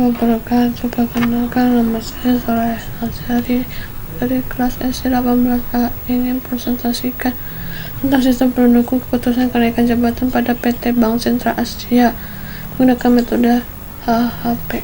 wabarakatuh. Perkenalkan, nama saya Soraya Nazari dari kelas S18A. Ingin presentasikan tentang sistem pendukung keputusan kenaikan jabatan pada PT Bank Sentral Asia menggunakan metode HHP.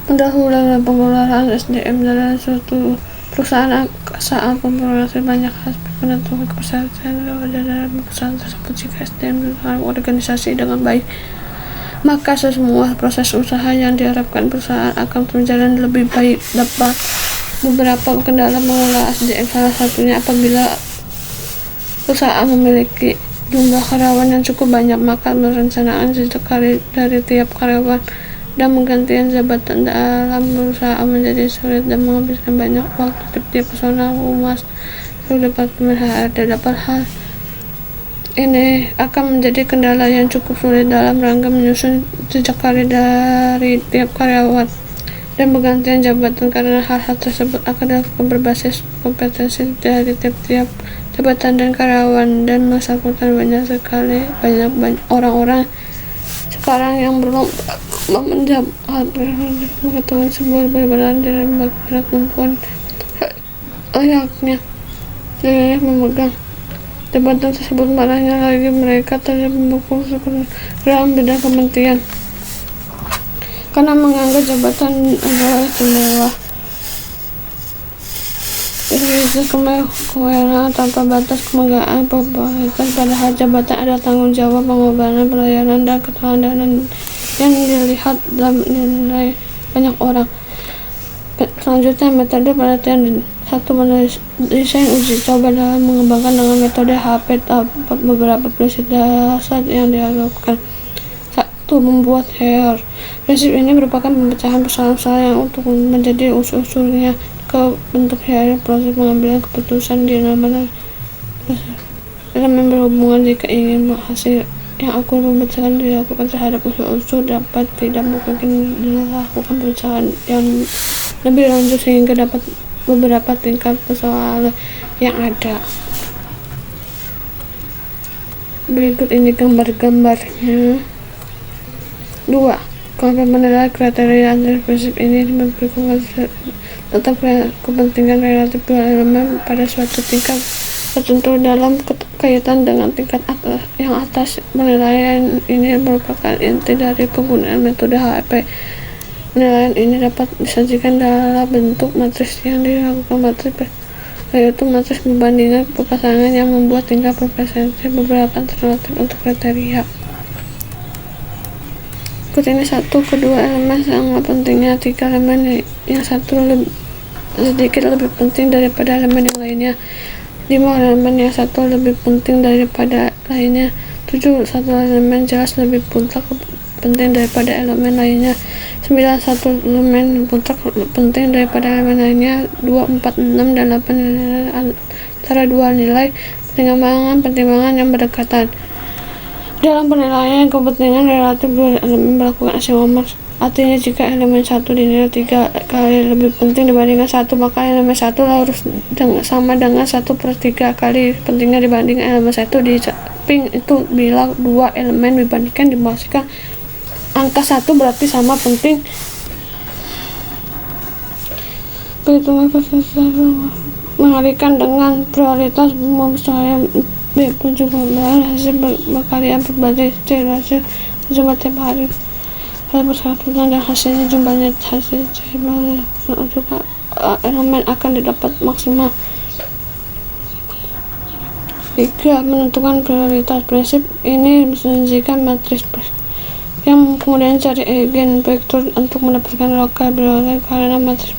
Pendahuluan pengelolaan SDM dalam suatu perusahaan saat memperoleh banyak aspek penentu kepesertaan dalam perusahaan tersebut. Jika SDM dalam organisasi dengan baik, maka semua proses usaha yang diharapkan perusahaan akan berjalan lebih baik. Dapat beberapa kendala mengelola SDM, salah satunya apabila perusahaan memiliki jumlah karyawan yang cukup banyak, maka merencanakan sekali dari tiap karyawan dan menggantikan jabatan dalam perusahaan menjadi sulit dan menghabiskan banyak waktu. Setiap personal humas dapat dapat hal ini akan menjadi kendala yang cukup sulit dalam rangka menyusun jejak karir dari tiap karyawan dan penggantian jabatan, karena hal-hal tersebut akan dilakukan berbasis kompetensi dari tiap-tiap jabatan dan karyawan, dan bersangkutan banyak orang-orang sekarang yang belum menjawab pengetahuan sebuah benar dalam bagaimana kemampuan layaknya memegang jabatan tersebut. Malahnya lagi, mereka tidak mendukung dalam bidang kementerian karena menganggap jabatan adalah istimewa. Itu kewenangan tanpa batas, kemegahan popularitas, padahal jabatan ada tanggung jawab pengorbanan, pelayanan, dan keteladanan yang dilihat dalam nilai banyak orang. Selanjutnya, metode pelatihan. 1. Desain uji coba dalam mengembangkan dengan metode HP. Dapat beberapa prinsip dasar yang dilakukan. 1. Membuat hierarki. Prinsip ini merupakan pemecahan persoalan-persoalan yang untuk menjadi usul-usulnya ke bentuk hierarki. Proses pengambilan keputusan di mana elemen berhubungan. Jika ingin hasil yang aku pembicaraan dilakukan terhadap unsur-unsur, dapat tidak mungkin dilakukan pembicaraan yang lebih lanjut sehingga dapat beberapa tingkat persoalan yang ada. Berikut ini gambar-gambarnya. 2. Kelompok menilai kriteria antar prinsip ini memberikan tentang kepentingan relatif dua elemen pada suatu tingkat tertentu dalam kaitan dengan tingkat yang atas. Penilaian ini merupakan inti dari penggunaan metode HAP. Penilaian ini dapat disajikan dalam bentuk matriks yang dilakukan matriks, yaitu matriks perbandingan pasangan yang membuat tingkat presentasi beberapa alternatif untuk kriteria. Berikut ini 1. Kedua elemen sangat pentingnya. 3 elemen yang satu sedikit lebih penting daripada elemen yang lainnya. 5 elemen yang satu lebih penting daripada lainnya. 7. Satu elemen jelas lebih penting daripada elemen lainnya. 9. Satu elemen penting daripada elemen lainnya. 2, 4, 6, dan 8 antara dua nilai pertimbangan yang berdekatan. Dalam penilaian kepentingan relatif, dua elemen melakukan aksioma. Artinya jika elemen 1 dinilai 3 kali lebih penting dibandingkan 1, maka elemen 1 harus sama dengan 1/3 kali pentingnya dibandingkan elemen 1. Di samping itu, bila 2 elemen dibandingkan dimasukkan angka 1 berarti sama penting. Perhitungan mengalikan dengan prioritas saya B juga hasil berkalian berbagai hasil jumlah tiap hari bersatuan dan hasilnya jumlahnya hasil juga elemen akan didapat maksimal. 3. Menentukan prioritas. Prinsip ini menyajikan matriks yang kemudian cari eigen vektor untuk mendapatkan lokal prioritas, karena matriks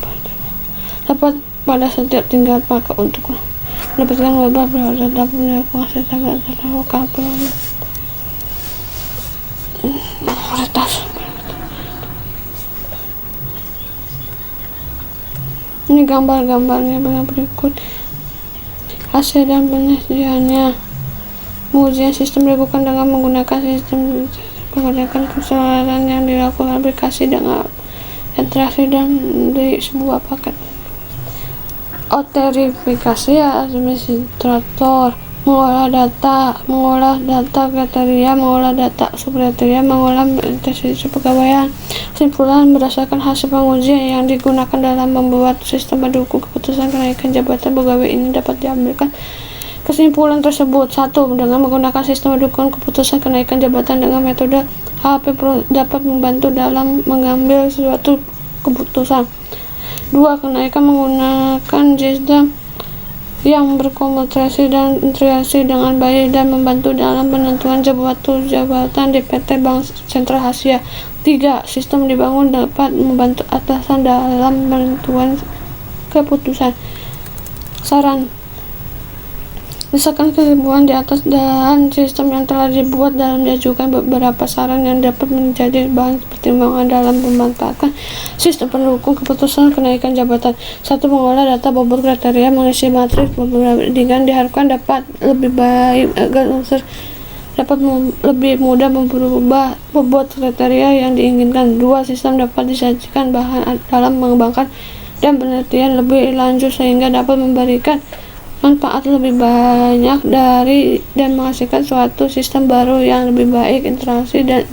dapat pada setiap tingkat maka untuk mendapatkan global prioritas dapat melakukan secara lokal prioritas. Ini gambar-gambarnya berikut. Hasil dan penelitiannya. Pengujian sistem dilakukan dengan menggunakan sistem menggunakan keseluruhan yang dilakukan aplikasi dengan interaksi dan di sebuah paket Authentifikasi administrator, mengolah data kriteria, mengolah data subkriteria, mengolah tes kepegawaian. Kesimpulan, berdasarkan hasil pengujian yang digunakan dalam membuat sistem pendukung keputusan kenaikan jabatan pegawai ini dapat diambilkan kesimpulan tersebut. 1. Dengan menggunakan sistem pendukung keputusan kenaikan jabatan dengan metode HP dapat membantu dalam mengambil suatu keputusan. 2. Kenaikan menggunakan sistem yang berkomunikasi dan integrasi dengan baik dan membantu dalam penentuan jabatan di PT Bank Sentral Asia. 3. Sistem dibangun dapat membantu atasan dalam penentuan keputusan. Saran: misalkan kesimpulan di atas dan sistem yang telah dibuat dalam diajukan beberapa saran yang dapat menjadi bahan pertimbangan dalam memanfaatkan sistem pendukung keputusan kenaikan jabatan. 1. Mengolah data bobot kriteria, mengisi matriks perbandingan diharapkan dapat lebih baik agar unsur dapat lebih mudah merubah bobot kriteria yang diinginkan. 2. Sistem dapat disajikan bahan dalam mengembangkan dan penelitian lebih lanjut sehingga dapat memberikan manfaat lebih banyak dan menghasilkan suatu sistem baru yang lebih baik, interaksi dan